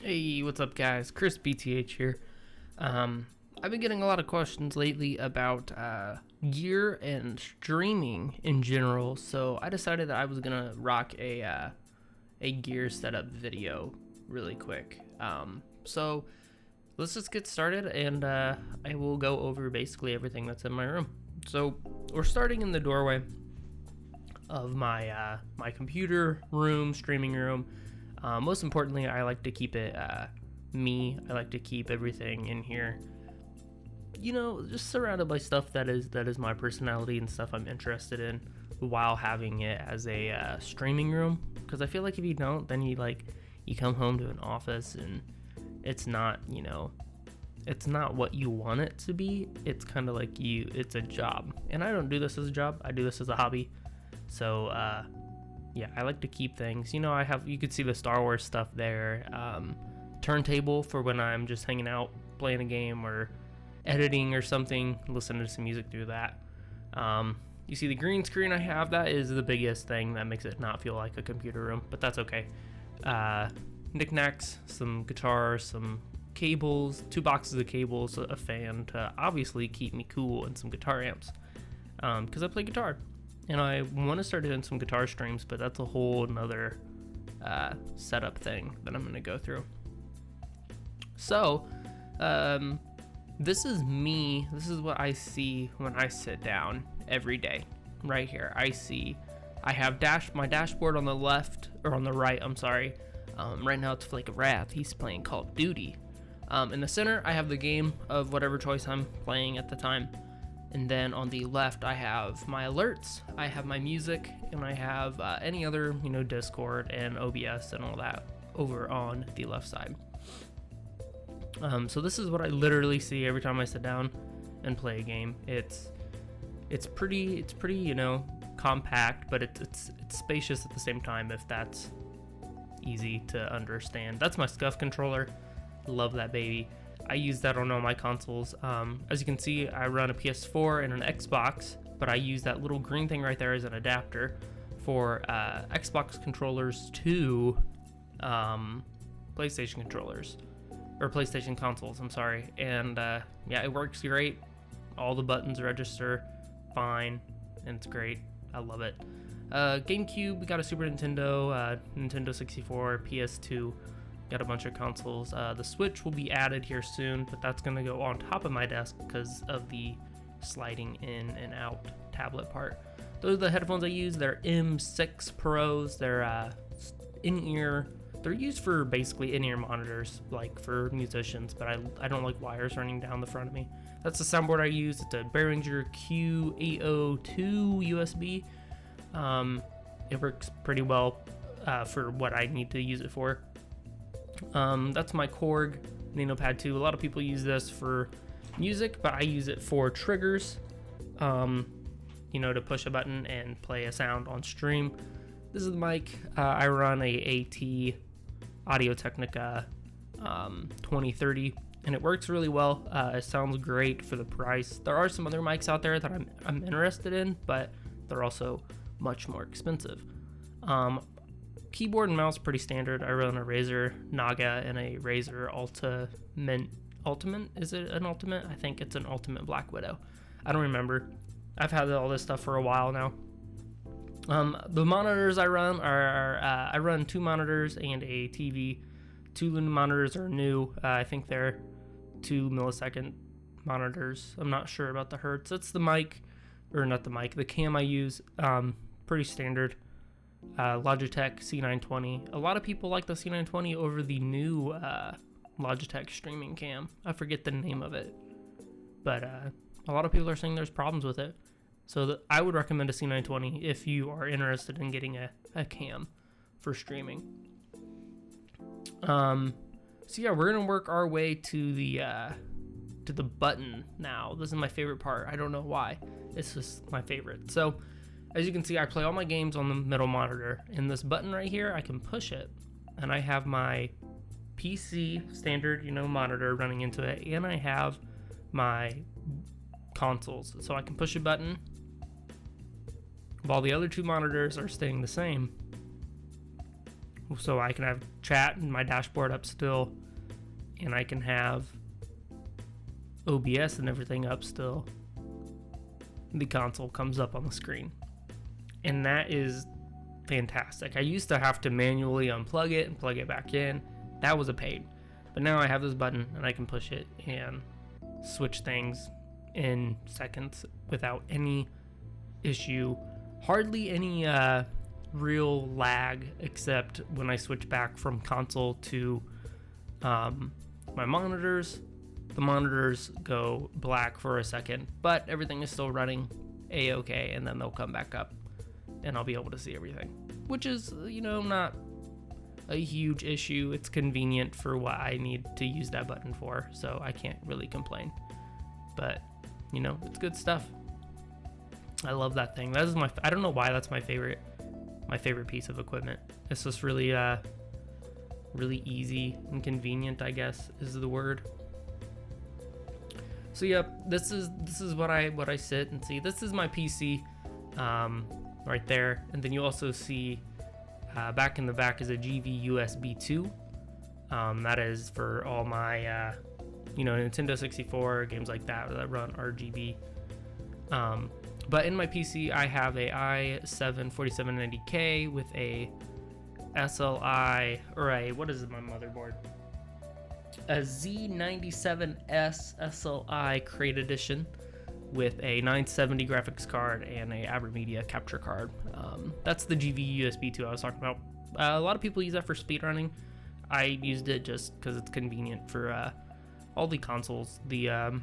Hey, what's up, guys? Chris BTH here. I've been getting a lot of questions lately about gear and streaming in general, so I decided that I was gonna rock a gear setup video really quick. So let's just get started, and I will go over basically everything that's in my room. So we're starting in the doorway of my my computer room, streaming room. Most importantly, I like to keep it me. I like to keep everything in here, you know, just surrounded by stuff that is my personality and stuff I'm interested in, while having it as a streaming room. Because I feel like if you don't, then you come home to an office and it's not, you know, it's not what you want it to be. It's kind of like it's a job, and I don't do this as a job. I do this as a hobby. So yeah, I like to keep things, you know, you could see the Star Wars stuff there, turntable for when I'm just hanging out, playing a game or editing or something, listening to some music through that. You see the green screen I have, that is the biggest thing that makes it not feel like a computer room, but that's okay. Knickknacks, some guitars, some cables, 2 boxes of cables, a fan to obviously keep me cool, and some guitar amps, because I play guitar. And I want to start doing some guitar streams, but that's a whole nother setup thing that I'm going to go through. So, this is me. This is what I see when I sit down every day. Right here, I have my dashboard on the left, or on the right, I'm sorry. Right now it's Flake of Wrath. He's playing Call of Duty. In the center, I have the game of whatever choice I'm playing at the time. And then on the left, I have my alerts, I have my music, and I have any other, you know, Discord and OBS and all that over on the left side. So this is what I literally see every time I sit down and play a game. It's pretty, you know, compact, but it's spacious at the same time, if that's easy to understand. That's my Scuff controller. Love that baby. I use that on all my consoles. As you can see, I run a PS4 and an Xbox, but I use that little green thing right there as an adapter for Xbox controllers to PlayStation controllers, or PlayStation consoles, I'm sorry. And yeah, it works great. All the buttons register fine, and it's great. I love it. GameCube, we got a Super Nintendo, Nintendo 64, PS2. Got a bunch of consoles. The Switch will be added here soon, but that's going to go on top of my desk because of the sliding in and out tablet part. Those are the headphones I use. They're M6 Pros. They're in-ear. They're used for basically in-ear monitors, like for musicians, but I don't like wires running down the front of me. That's the soundboard I use. It's a Behringer Q802 USB. It works pretty well for what I need to use it for. That's my Korg NanoPad 2. A lot of people use this for music, but I use it for triggers, you know, to push a button and play a sound on stream. This is the mic. I run a AT Audio-Technica 2030, and it works really well. It sounds great for the price. There are some other mics out there that I'm interested in, but they're also much more expensive. Keyboard and mouse pretty standard. I run a Razer Naga and a Razer Ultimate. Is it an Ultimate? I think it's an Ultimate Black Widow. I don't remember. I've had all this stuff for a while now. The monitors I run are I run 2 monitors and a TV. 2 monitors are new. I think they're 2 millisecond monitors. I'm not sure about the hertz. It's the mic, or not the mic, the cam I use. Pretty standard. Logitech C920. A lot of people like the C920 over the new Logitech streaming cam. I forget the name of it, but a lot of people are saying there's problems with it. So I would recommend a C920 if you are interested in getting a cam for streaming. So yeah, we're gonna work our way to the button now. This is my favorite part. I don't know why. It's just my favorite. So as you can see, I play all my games on the middle monitor. And this button right here, I can push it, and I have my PC standard, you know, monitor running into it, and I have my consoles. So I can push a button while the other 2 monitors are staying the same. So I can have chat and my dashboard up still, and I can have OBS and everything up still. The console comes up on the screen, and that is fantastic. I used to have to manually unplug it and plug it back in. That was a pain, but now I have this button and I can push it and switch things in seconds without any issue, hardly any real lag, except when I switch back from console to my monitors. The monitors go black for a second, but everything is still running a-okay, and then they'll come back up and I'll be able to see everything, which is, not a huge issue. It's convenient for what I need to use that button for, so I can't really complain. But it's good stuff. I love that thing. That is I don't know why that's my favorite piece of equipment. It's just really really easy and convenient, I guess is the word. So yep, this is what I sit and see. This is my PC right there, and then you also see back in the back is a GV USB 2. That is for all my Nintendo 64 games like that run RGB. But in my PC I have a i7 4790K with a SLI, or what is my motherboard? A Z97S SLI Crate Edition with a 970 graphics card and a AverMedia capture card. That's the GV USB 2 I was talking about. A lot of people use that for speedrunning. I used it just because it's convenient for all the consoles. The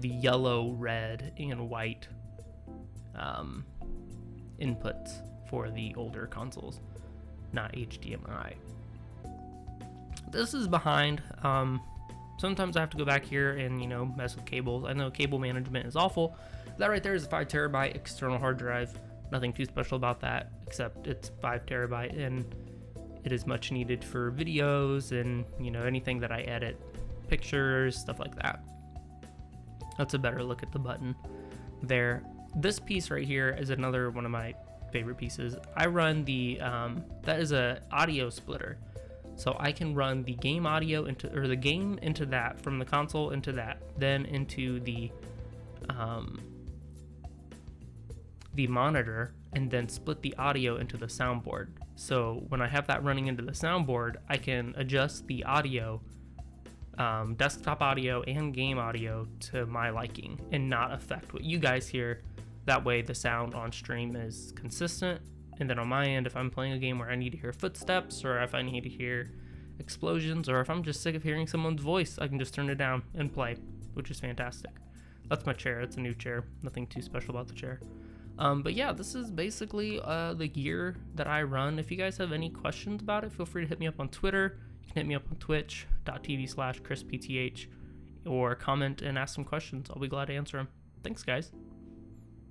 yellow, red, and white inputs for the older consoles, not HDMI. This is behind. Sometimes I have to go back here and mess with cables. I know cable management is awful. That right there is a 5 terabyte external hard drive. Nothing too special about that, except it's 5 terabyte and it is much needed for videos and anything that I edit, pictures, stuff like that. That's a better look at the button there. This piece right here is another one of my favorite pieces. I run the that is a audio splitter. So I can run the game audio the game into that, from the console into that, then into the monitor, and then split the audio into the soundboard. So when I have that running into the soundboard, I can adjust the audio, desktop audio and game audio, to my liking and not affect what you guys hear. That way the sound on stream is consistent. And then on my end, if I'm playing a game where I need to hear footsteps, or if I need to hear explosions, or if I'm just sick of hearing someone's voice, I can just turn it down and play, which is fantastic. That's my chair. It's a new chair. Nothing too special about the chair. But yeah, this is basically the gear that I run. If you guys have any questions about it, feel free to hit me up on Twitter. You can hit me up on twitch.tv/ChrisPTH, or comment and ask some questions. I'll be glad to answer them. Thanks, guys.